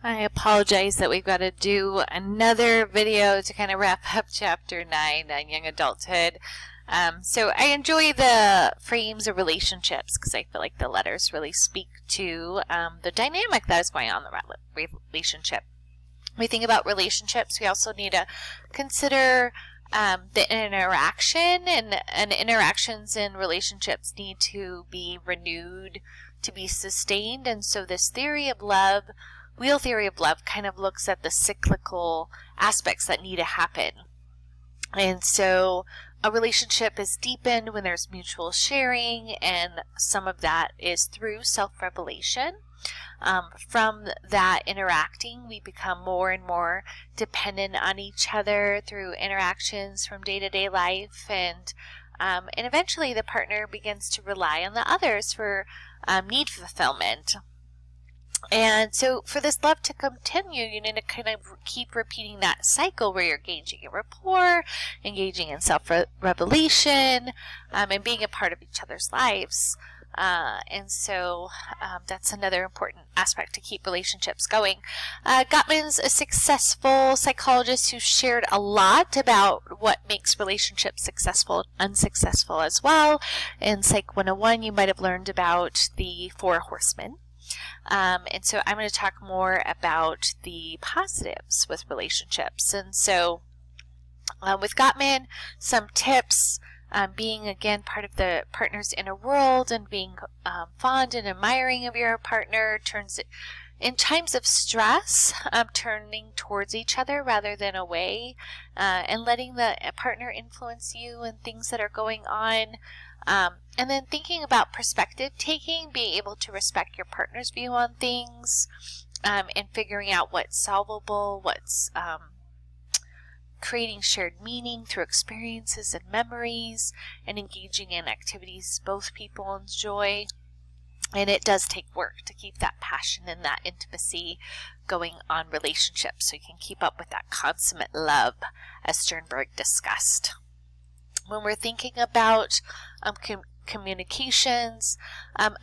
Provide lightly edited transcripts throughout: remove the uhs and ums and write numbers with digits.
I apologize that we've got to do another video to kind of wrap up Chapter 9 on young adulthood. So I enjoy the frames of relationships because I feel like the letters really speak to the dynamic that is going on in the relationship. When we think about relationships, we also need to consider the interaction, and interactions in relationships need to be renewed, to be sustained. And so this theory of love, wheel theory of love, kind of looks at the cyclical aspects that need to happen. And so a relationship is deepened when there's mutual sharing, and some of that is through self-revelation. From that interacting, we become more and more dependent on each other through interactions from day-to-day life, and eventually the partner begins to rely on the others for need fulfillment. And so for this love to continue, you need to kind of keep repeating that cycle where you're engaging in rapport, engaging in self-revelation, and being a part of each other's lives. And so that's another important aspect to keep relationships going. Gottman's a successful psychologist who shared a lot about what makes relationships successful and unsuccessful as well. In Psych 101, you might have learned about the 4 horsemen. And so I'm going to talk more about the positives with relationships. And so with Gottman, some tips. Being, again, part of the partner's inner world and being fond and admiring of your partner turns it, in times of stress, turning towards each other rather than away, and letting the partner influence you and things that are going on. And then thinking about perspective taking, being able to respect your partner's view on things, and figuring out what's solvable, what's creating shared meaning through experiences and memories, and engaging in activities both people enjoy. And it does take work to keep that passion and that intimacy going on relationships so you can keep up with that consummate love, as Sternberg discussed. When we're thinking about communications,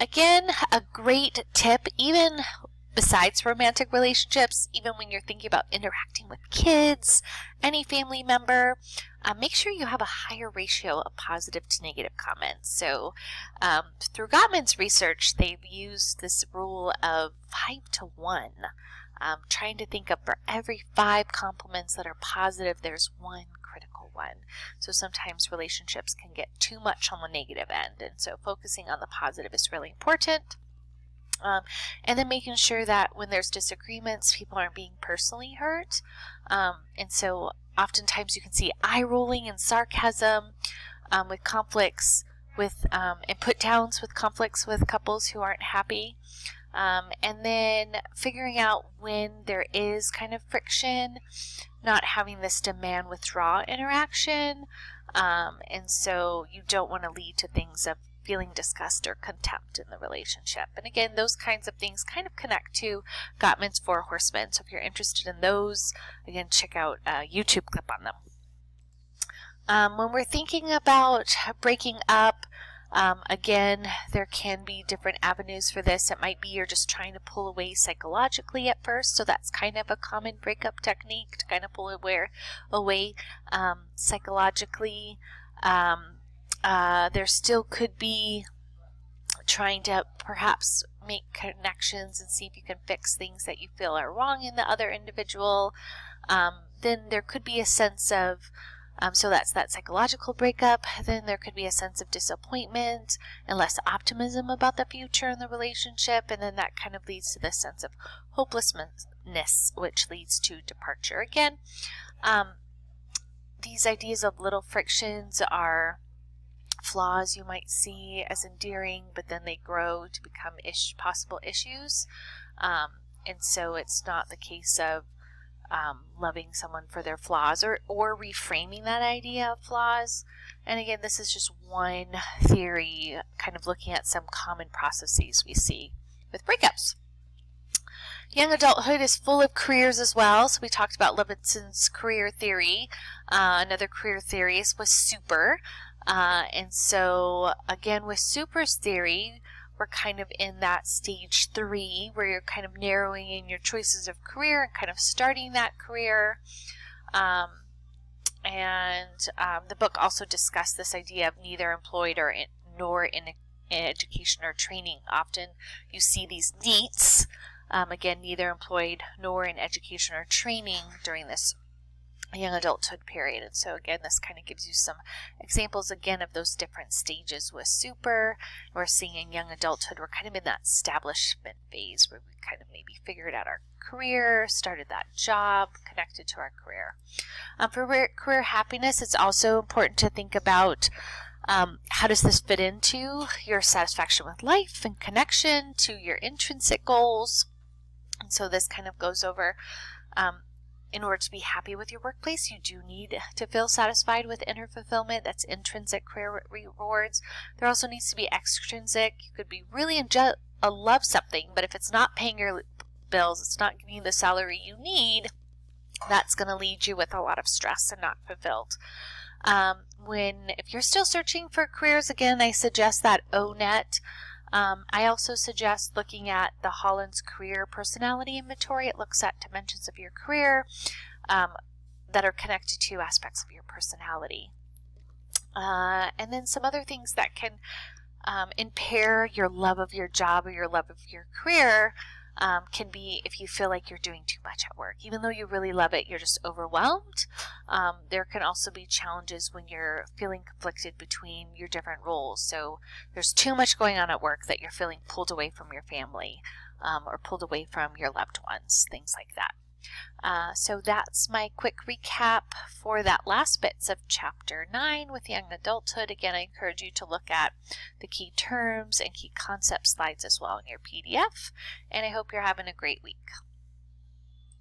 again, a great tip, even besides romantic relationships, even when you're thinking about interacting with kids, any family member, make sure you have a higher ratio of positive to negative comments. So through Gottman's research, they've used this rule of 5-to-1, trying to think of for every 5 compliments that are positive, there's 1 critical one. So sometimes relationships can get too much on the negative end, and so focusing on the positive is really important. And then making sure that when there's disagreements, people aren't being personally hurt. And so oftentimes you can see eye rolling and sarcasm with conflicts, with and put downs with conflicts with couples who aren't happy. And then figuring out when there is kind of friction, not having this demand withdraw interaction. And so you don't want to lead to things of feeling disgust or contempt in the relationship. And again, those kinds of things kind of connect to Gottman's 4 horsemen. So if you're interested in those, again, check out a YouTube clip on them. When we're thinking about breaking up, again, there can be different avenues for this. It might be you're just trying to pull away psychologically at first. So that's kind of a common breakup technique, to kind of pull away psychologically. There still could be trying to perhaps make connections and see if you can fix things that you feel are wrong in the other individual. Then there could be a sense of, so that's that psychological breakup. Then there could be a sense of disappointment and less optimism about the future in the relationship. And then that kind of leads to this sense of hopelessness, which leads to departure. Again, these ideas of little frictions are flaws you might see as endearing, but then they grow to become possible issues. And so it's not the case of loving someone for their flaws, or reframing that idea of flaws. And again, this is just one theory, kind of looking at some common processes we see with breakups. Young adulthood is full of careers as well. So we talked about Levinson's career theory. Another career theory was super. And so again, with Super's theory, we're kind of in that stage 3 where you're kind of narrowing in your choices of career and kind of starting that career. The book also discussed this idea of neither employed nor in education or training. Often you see these NEETs, again, neither employed nor in education or training during this young adulthood period. And so again, this kind of gives you some examples again of those different stages with super. We're seeing in young adulthood, we're kind of in that establishment phase where we kind of maybe figured out our career, started that job, connected to our career. For career happiness, it's also important to think about how does this fit into your satisfaction with life and connection to your intrinsic goals. And so this kind of goes over in order to be happy with your workplace, you do need to feel satisfied with inner fulfillment. That's intrinsic career rewards. There also needs to be extrinsic. You could be really love something, but if it's not paying your bills, it's not giving you the salary you need, that's going to lead you with a lot of stress and not fulfilled. If you're still searching for careers, again, I suggest that ONET. I also suggest looking at the Holland's Career Personality Inventory. It looks at dimensions of your career that are connected to aspects of your personality. And then some other things that can impair your love of your job or your love of your career can be if you feel like you're doing too much at work. Even though you really love it, you're just overwhelmed. There can also be challenges when you're feeling conflicted between your different roles. So there's too much going on at work that you're feeling pulled away from your family or pulled away from your loved ones, things like that. So that's my quick recap for that last bits of Chapter 9 with Young Adulthood. Again, I encourage you to look at the key terms and key concept slides as well in your PDF, and I hope you're having a great week.